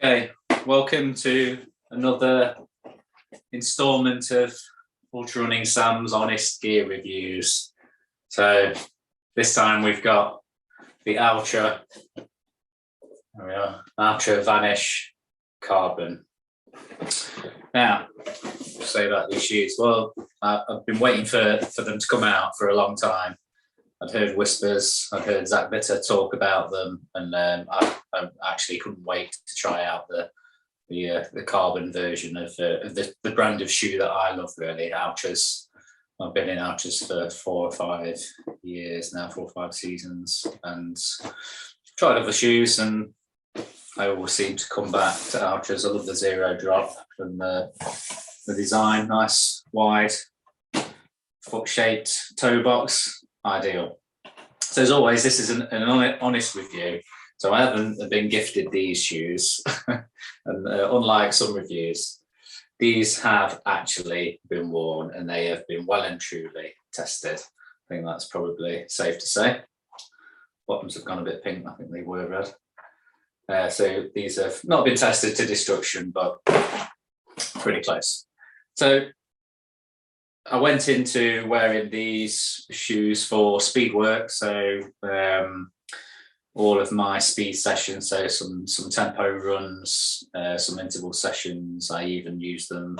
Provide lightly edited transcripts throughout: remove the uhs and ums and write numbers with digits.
Okay, welcome to another instalment of Ultrarunning Sam's Honest Gear Reviews. So this time we've got the Altra Vanish Carbon. Now, say about these shoes. Well, I've been waiting for them to come out for a long time. I'd heard whispers, I'd heard Zach Bitter talk about them, and I actually couldn't wait to try out the carbon version of the brand of shoe that I love, really, Altras. I've been in Altras for 4 or 5 years now, 4 or 5 seasons, and tried other shoes, and I always seem to come back to Altras. I love the zero drop and the design, nice, wide, foot-shaped toe box. Ideal. So as always, this is an honest review. So I haven't been gifted these shoes, and unlike some reviews, these have actually been worn and they have been well and truly tested. I think that's probably safe to say. Bottoms have gone a bit pink. I think they were red. So these have not been tested to destruction, but pretty close. So I went into wearing these shoes for speed work, so all of my speed sessions, so some tempo runs, some interval sessions. I even used them,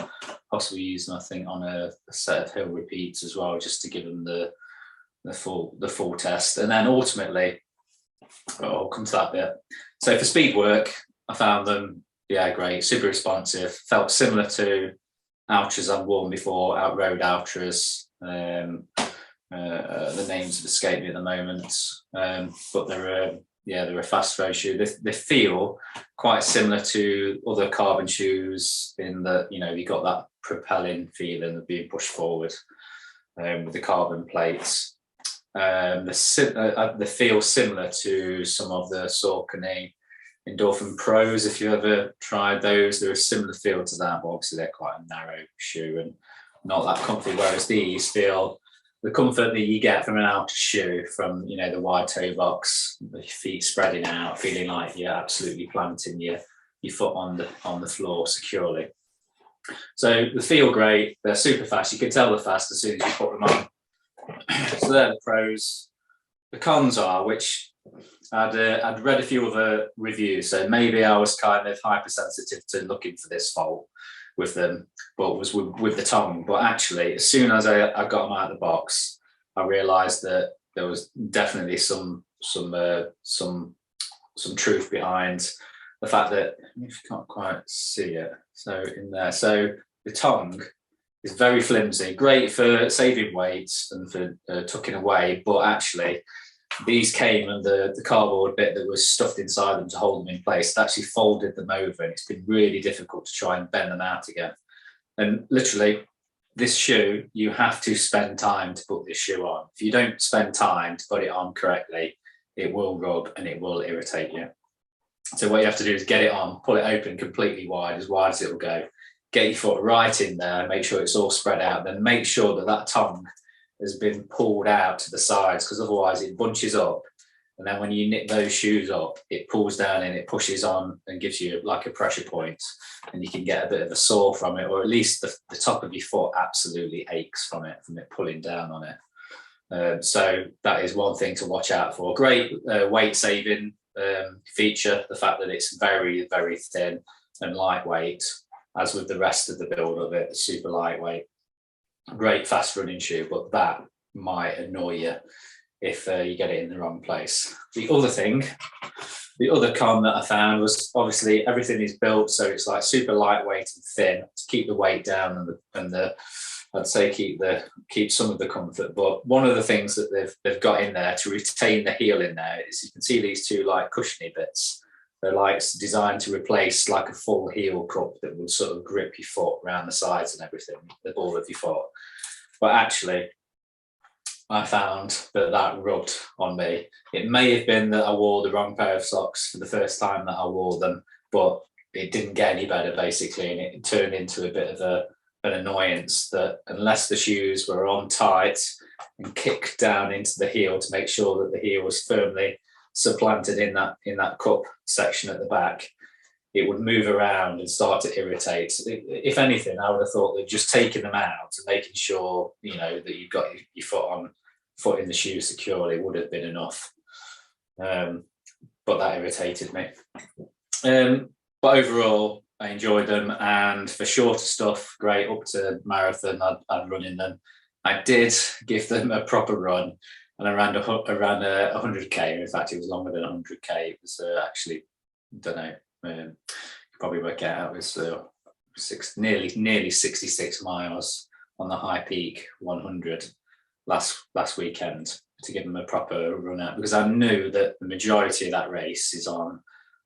possibly used them, I think, on a set of hill repeats as well, just to give them the full test. And then ultimately, I'll come to that bit. So for speed work, I found them, yeah, great, super responsive, felt similar to Altras I've worn before, outroad Altras. The names have escaped me at the moment, but they're a fast road shoe. They feel quite similar to other carbon shoes in that, you know, you got that propelling feeling of being pushed forward with the carbon plates. They feel similar to some of the Saucony Endorphin Pros, if you ever tried those. They're a similar feel to that, but obviously they're quite a narrow shoe and not that comfy, whereas these feel the comfort that you get from an outer shoe, from, you know, the wide toe box, the feet spreading out, feeling like you're absolutely planting your foot on the floor securely. So they feel great, they're super fast. You can tell they're fast as soon as you put them on. So they're the pros. The cons are, which I'd read a few other reviews, so maybe I was kind of hypersensitive to looking for this fault with them, but was with the tongue. But actually, as soon as I got them out of the box, I realised that there was definitely some truth behind the fact that, if you can't quite see it, so in there, so the tongue is very flimsy, great for saving weight and for tucking away, but actually these came, and the cardboard bit that was stuffed inside them to hold them in place, it actually folded them over, and it's been really difficult to try and bend them out again. And literally, this shoe, you have to spend time to put this shoe on. If you don't spend time to put it on correctly, it will rub and it will irritate you. So what you have to do is get it on, pull it open completely wide as it will go, get your foot right in there, make sure it's all spread out, then make sure that tongue has been pulled out to the sides, because otherwise it bunches up, and then when you knit those shoes up, it pulls down and it pushes on and gives you like a pressure point, and you can get a bit of a sore from it, or at least the top of your foot absolutely aches from it pulling down on it. So that is one thing to watch out for. Great weight saving feature, the fact that it's very, very thin and lightweight, as with the rest of the build of it, super lightweight. Great fast running shoe, but that might annoy you if you get it in the wrong place. The other con that I found was, obviously everything is built so it's like super lightweight and thin to keep the weight down and I'd say keep some of the comfort. But one of the things that they've got in there to retain the heel in there is, you can see these two like cushiony bits. They're like designed to replace like a full heel cup that will sort of grip your foot around the sides and everything, the ball of your foot. But actually, I found that rubbed on me. It may have been that I wore the wrong pair of socks for the first time that I wore them, but it didn't get any better basically, and it turned into a bit of an annoyance that unless the shoes were on tight and kicked down into the heel to make sure that the heel was firmly supplanted in that cup section at the back, it would move around and start to irritate. If anything, I would have thought that just taking them out and making sure, you know, that you've got your foot in the shoe securely would have been enough. But that irritated me. But overall, I enjoyed them, and for shorter stuff, great. Up to marathon, I'd run in them. I did give them a proper run, and I ran a 100k. In fact, it was longer than 100k. It was actually, don't know, you probably work it out. It was nearly 66 miles on the High Peak 100 last weekend, to give them a proper run out, because I knew that the majority of that race is on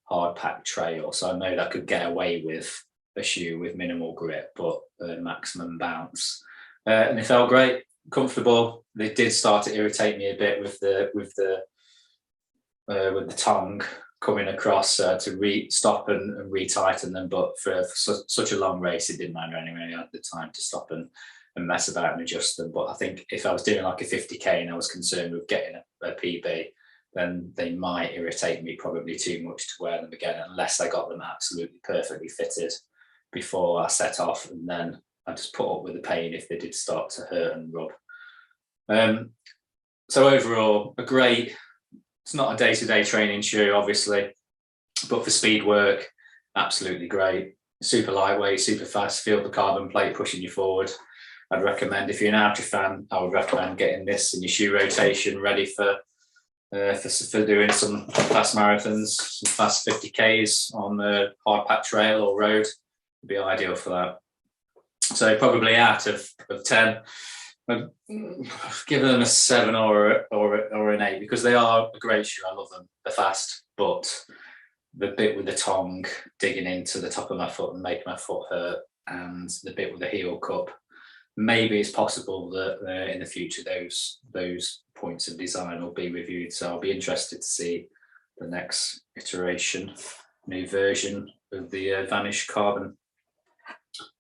hard packed trail, so I know that I could get away with a shoe with minimal grip but maximum bounce, and it felt great, comfortable. They did start to irritate me a bit with the tongue coming across to stop and retighten them, but for such a long race it didn't matter anyway. I had the time to stop and mess about and adjust them. But I think if I was doing like a 50k and I was concerned with getting a PB, then they might irritate me probably too much to wear them again, unless I got them absolutely perfectly fitted before I set off, and then I just put up with the pain if they did start to hurt and rub. So overall, it's not a day-to-day training shoe, obviously, but for speed work, absolutely great. Super lightweight, super fast, feel the carbon plate pushing you forward. I'd recommend, if you're an Altra fan, I would recommend getting this in your shoe rotation, ready for doing some fast marathons, some fast 50Ks on the hard packed trail or road. Would be ideal for that. So probably out of 10, I'd give them a 7 or an 8, because they are a great shoe. I love them. They're fast, but the bit with the tongue digging into the top of my foot and making my foot hurt, and the bit with the heel cup, maybe it's possible that in the future those points of design will be reviewed. So I'll be interested to see the next iteration, new version of the Vanish Carbon.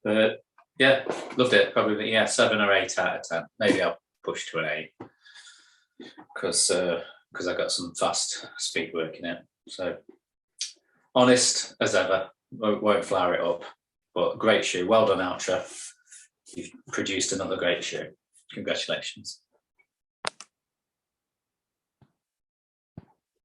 But yeah, loved it. Probably 7 or 8 out of 10. Maybe I'll push to an 8 because I got some fast speed work in it. So honest as ever, won't flower it up, but great shoe. Well done, Altra. You've produced another great shoe. Congratulations.